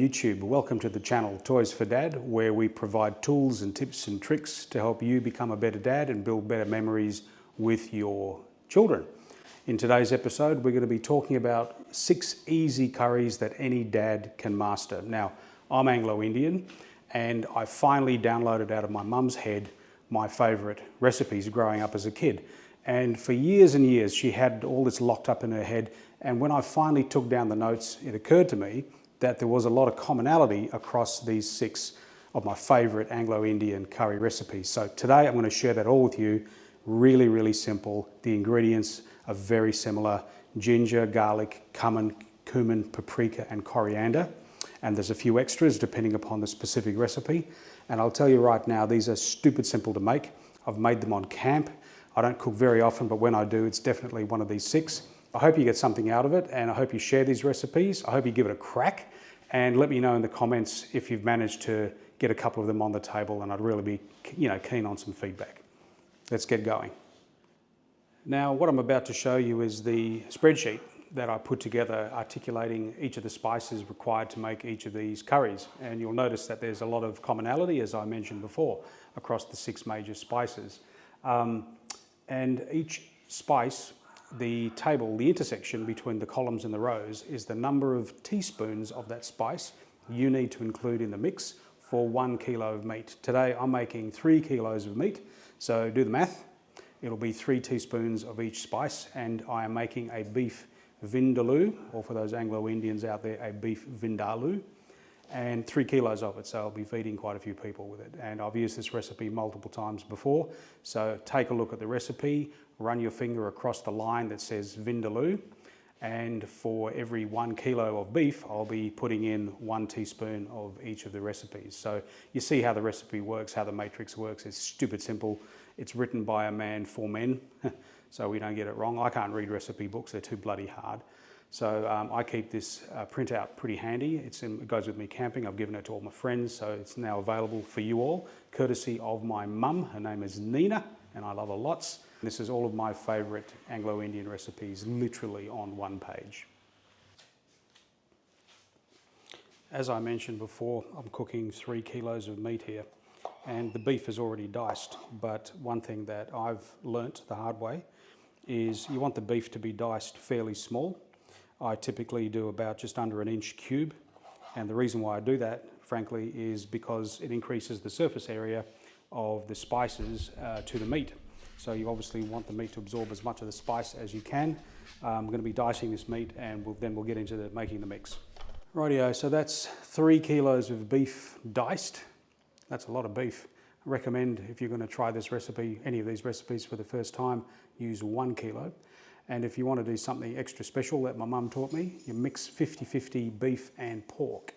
YouTube. Welcome to the channel Toys for Dad, where we provide tools and tips and tricks to help you become a better dad and build better memories with your children. In today's episode, we're going to be talking about 6 easy curries that any dad can master. Now, I'm Anglo-Indian, and I finally downloaded out of my mum's head my favourite recipes growing up as a kid. And for years and years, she had all this locked up in her head. And when I finally took down the notes, it occurred to me that there was a lot of commonality across these 6 of my favourite Anglo-Indian curry recipes. So today I'm going to share that all with you. Really, really simple. The ingredients are very similar: ginger, garlic, cumin, paprika, and coriander. And there's a few extras depending upon the specific recipe. And I'll tell you right now, these are stupid simple to make. I've made them on camp. I don't cook very often, but when I do, it's definitely one of these 6. I hope you get something out of it, and I hope you share these recipes. I hope you give it a crack, and let me know in the comments if you've managed to get a couple of them on the table, and I'd really be keen on some feedback. Let's get going. Now, what I'm about to show you is the spreadsheet that I put together articulating each of the spices required to make each of these curries. And you'll notice that there's a lot of commonality, as I mentioned before, across the 6 major spices. And each spice, the table, the intersection between the columns and the rows, is the number of teaspoons of that spice you need to include in the mix for 1 kilo of meat. Today I'm making 3 kilos of meat, so do the math. It'll be 3 teaspoons of each spice, and I am making a beef Vindaloo, or for those Anglo-Indians out there, a beef Vindaloo, and 3 kilos of it, so I'll be feeding quite a few people with it. And I've used this recipe multiple times before, so take a look at the recipe, run your finger across the line that says Vindaloo, and for every 1 kilo of beef, I'll be putting in 1 teaspoon of each of the recipes. So you see how the recipe works, how the matrix works. It's stupid simple. It's written by a man for men, so we don't get it wrong. I can't read recipe books, they're too bloody hard. So I keep this printout pretty handy. It goes with me camping. I've given it to all my friends, so it's now available for you all, courtesy of my mum. Her name is Nina, and I love her lots. This is all of my favourite Anglo-Indian recipes, literally on one page. As I mentioned before, I'm cooking 3 kilos of meat here, and the beef is already diced. But one thing that I've learnt the hard way is you want the beef to be diced fairly small. I typically do about just under 1 inch cube, and the reason why I do that, frankly, is because it increases the surface area of the spices to the meat. So you obviously want the meat to absorb as much of the spice as you can. I'm going to be dicing this meat, and then we'll get into making the mix. Rightio, so that's 3 kilos of beef diced. That's a lot of beef. I recommend, if you're going to try this recipe, any of these recipes for the first time, use 1 kilo. And if you want to do something extra special that my mum taught me, you mix 50-50 beef and pork.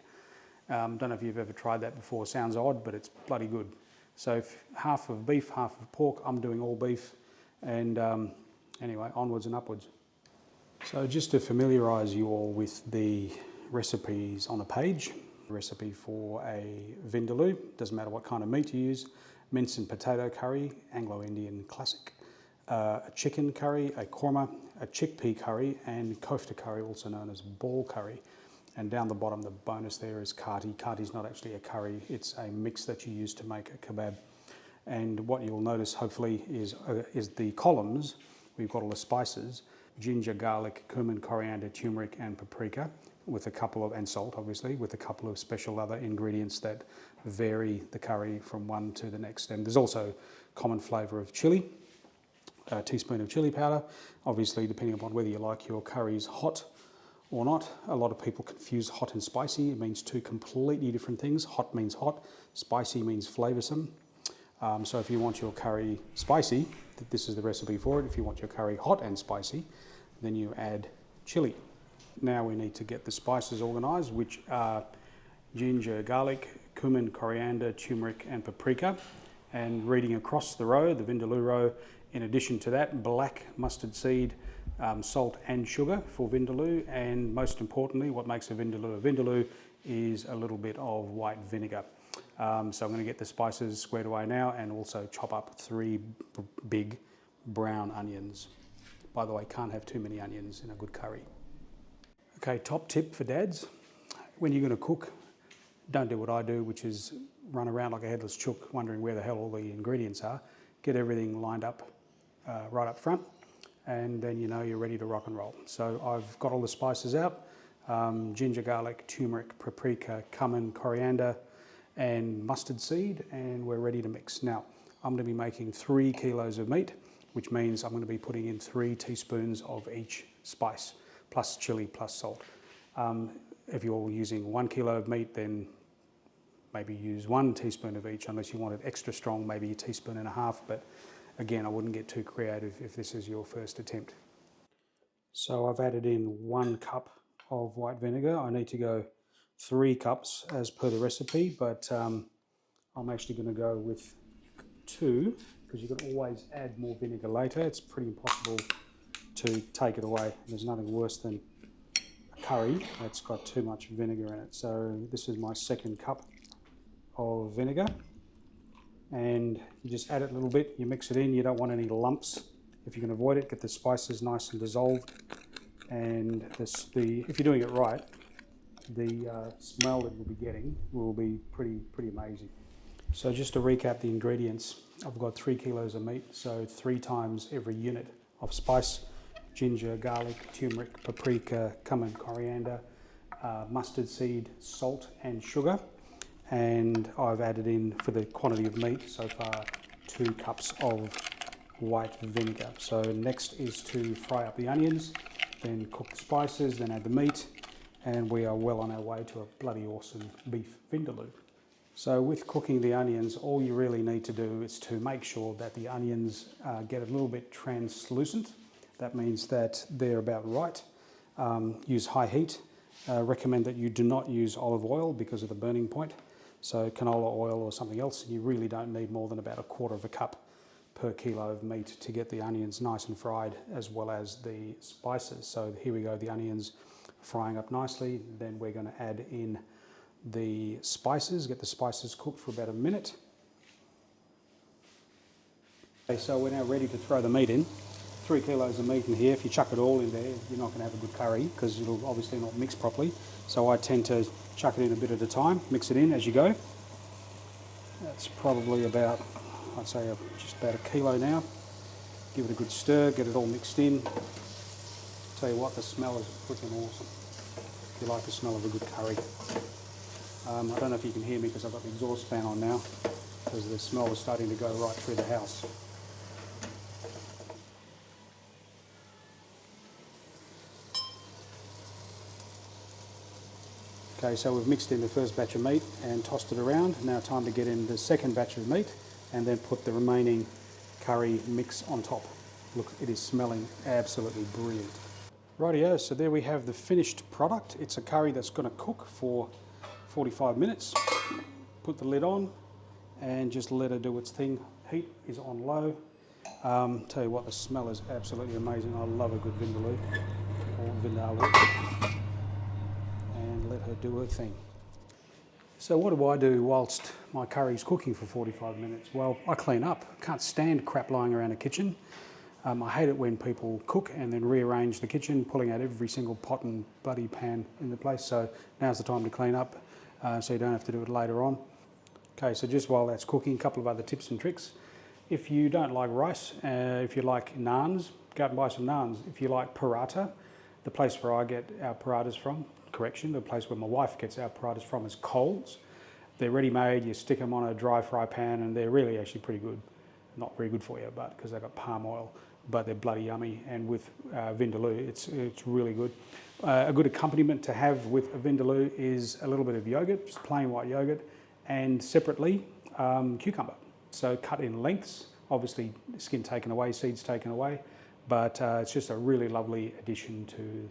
Don't know if you've ever tried that before. Sounds odd, but it's bloody good. So half of beef, half of pork. I'm doing all beef. And anyway, onwards and upwards. So just to familiarise you all with the recipes on a page. Recipe for a Vindaloo, doesn't matter what kind of meat you use. Mince and potato curry, Anglo-Indian classic. A chicken curry, a korma, a chickpea curry, and Kofta curry, also known as ball curry. And down the bottom, the bonus there is Kati. Kati's not actually a curry, it's a mix that you use to make a kebab. And what you'll notice, hopefully, is the columns. We've got all the spices: ginger, garlic, cumin, coriander, turmeric, and paprika, with a couple of, and salt, obviously, with a couple of special other ingredients that vary the curry from one to the next. And there's also common flavour of chili. A teaspoon of chili powder, obviously depending upon whether you like your curries hot or not. A lot of people confuse hot and spicy. It means 2 completely different things. Hot means hot, spicy means flavoursome. So if you want your curry spicy, this is the recipe for it. If you want your curry hot and spicy, then you add chili. Now we need to get the spices organised, which are ginger, garlic, cumin, coriander, turmeric, and paprika. And reading across the row, the Vindaloo row, in addition to that, black mustard seed, salt and sugar for Vindaloo, and most importantly, what makes a Vindaloo is a little bit of white vinegar. So I'm going to get the spices squared away now, and also chop up 3 big brown onions. By the way, can't have too many onions in a good curry. Okay, top tip for dads. When you're going to cook Don't do what I do, which is run around like a headless chook wondering where the hell all the ingredients are. Get everything lined up right up front, and then you know you're ready to rock and roll. So I've got all the spices out, ginger, garlic, turmeric, paprika, cumin, coriander, and mustard seed, and we're ready to mix. Now, I'm going to be making 3 kilos of meat, which means I'm going to be putting in 3 teaspoons of each spice, plus chili, plus salt. If you're using 1 kilo of meat, then maybe use 1 teaspoon of each, unless you want it extra strong, maybe 1.5 teaspoons. But again, I wouldn't get too creative if this is your first attempt. So I've added in 1 cup of white vinegar. I need to go 3 cups as per the recipe, but I'm actually going to go with 2, because you can always add more vinegar later. It's pretty impossible to take it away. There's nothing worse than a curry that's got too much vinegar in it. So this is my 2nd cup of vinegar, and you just add it a little bit, you mix it in. You don't want any lumps. If you can avoid it, get the spices nice and dissolved, and if you're doing it right, the smell that you'll be getting will be pretty amazing. So just to recap the ingredients, I've got 3 kilos of meat, so 3 times every unit of spice: ginger, garlic, turmeric, paprika, cumin, coriander, mustard seed, salt and sugar. And I've added in, for the quantity of meat so far, 2 cups of white vinegar. So next is to fry up the onions, then cook the spices, then add the meat, and we are well on our way to a bloody awesome beef vindaloo. So with cooking the onions, all you really need to do is to make sure that the onions get a little bit translucent. That means that they're about right. Use high heat. Recommend that you do not use olive oil because of the burning point. So canola oil or something else. You really don't need more than about 1/4 cup per kilo of meat to get the onions nice and fried, as well as the spices. So here we go, the onions frying up nicely. Then we're going to add in the spices, get the spices cooked for about 1 minute. Okay, so we're now ready to throw the meat in. 3 kilos of meat in here. If you chuck it all in there, you're not going to have a good curry, because it'll obviously not mix properly. So I tend to chuck it in a bit at a time, mix it in as you go. That's probably about, I'd say, just about 1 kilo now. Give it a good stir, get it all mixed in. Tell you what, the smell is freaking awesome. If you like the smell of a good curry. I don't know if you can hear me because I've got the exhaust fan on now, because the smell is starting to go right through the house. Okay, so we've mixed in the first batch of meat and tossed it around. Now time to get in the second batch of meat and then put the remaining curry mix on top. Look, it is smelling absolutely brilliant. Rightio, so there we have the finished product. It's a curry that's going to cook for 45 minutes. Put the lid on and just let it do its thing. Heat is on low. Tell you what, the smell is absolutely amazing. I love a good vindaloo or vindaloo. And let her do her thing. So what do I do whilst my curry's cooking for 45 minutes? Well, I clean up. Can't stand crap lying around a kitchen. I hate it when people cook and then rearrange the kitchen, pulling out every single pot and bloody pan in the place. So now's the time to clean up, so you don't have to do it later on. Okay, so just while that's cooking, a couple of other tips and tricks. If you don't like rice, if you like naans, go out and buy some naans. If you like paratha, the place where I get our parathas from, correction, the place where my wife gets our parathas from is Coles. They're ready-made, you stick them on a dry fry pan, and they're really actually pretty good. Not very good for you, but because they've got palm oil, but they're bloody yummy. And with vindaloo, it's really good. A good accompaniment to have with a vindaloo is a little bit of yogurt, just plain white yogurt, and separately cucumber. So cut in lengths, obviously skin taken away, seeds taken away, but it's just a really lovely addition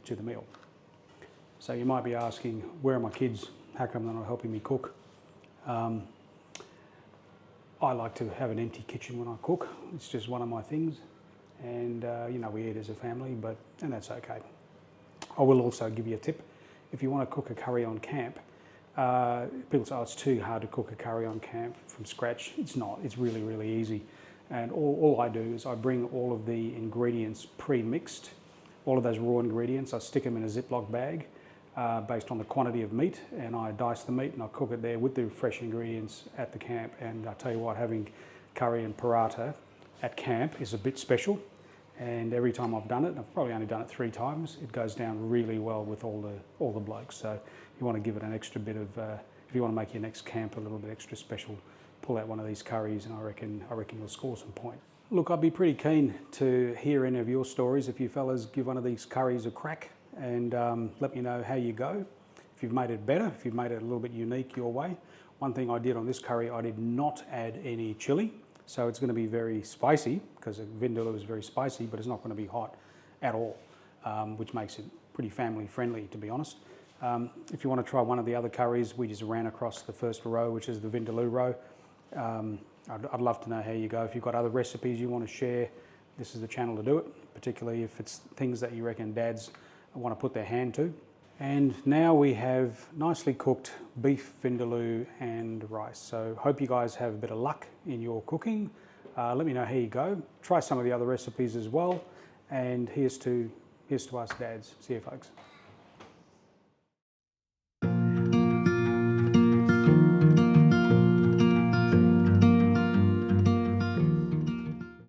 to the meal. So you might be asking, where are my kids? How come they're not helping me cook? I like to have an empty kitchen when I cook. It's just one of my things. And you know, we eat as a family, and that's okay. I will also give you a tip. If you want to cook a curry on camp, people say, oh, it's too hard to cook a curry on camp from scratch. It's not, it's really, really easy. And all I do is I bring all of the ingredients pre-mixed, all of those raw ingredients, I stick them in a Ziploc bag. based on the quantity of meat, and I dice the meat and I cook it there with the fresh ingredients at the camp. And I tell you what, having curry and paratha at camp is a bit special, and every time I've done it, and I've probably only done it 3 times, it goes down really well with all the blokes. So you want to give it an extra bit of, if you want to make your next camp a little bit extra special, pull out one of these curries and I reckon you'll score some points. Look, I'd be pretty keen to hear any of your stories if you fellas give one of these curries a crack, and let me know how you go. If you've made it better, if you've made it a little bit unique your way. One thing I did on this curry, I did not add any chili, so it's going to be very spicy because Vindaloo is very spicy, but it's not going to be hot at all, which makes it pretty family friendly, to be honest. If you want to try one of the other curries, we just ran across the first row, which is the Vindaloo row. I'd love to know how you go. If you've got other recipes you want to share, this is the channel to do it, particularly if it's things that you reckon dads want to put their hand to. And now we have nicely cooked beef vindaloo and rice. So hope you guys have a bit of luck in your cooking. Let me know how you go. Try some of the other recipes as well. And here's to us dads. See you folks.